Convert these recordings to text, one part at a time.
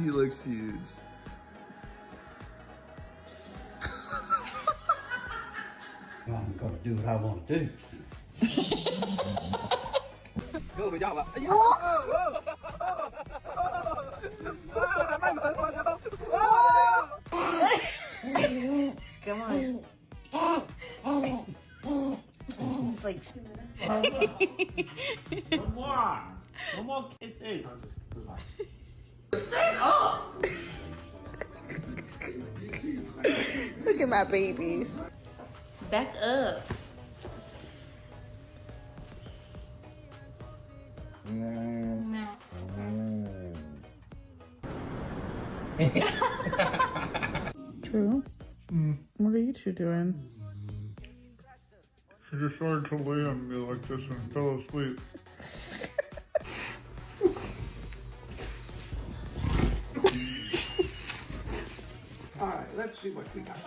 he looks huge. I'm gonna do what I want to do. Good job. Come on. It's like One more kisses. look at my babies. Back up. True. What are you two doing? She just started to lay on me like this and fell asleep. All right, let's see what we got.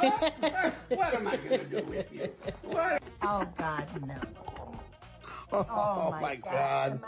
What am I going to do with you? What? Oh God, no. Oh, my God.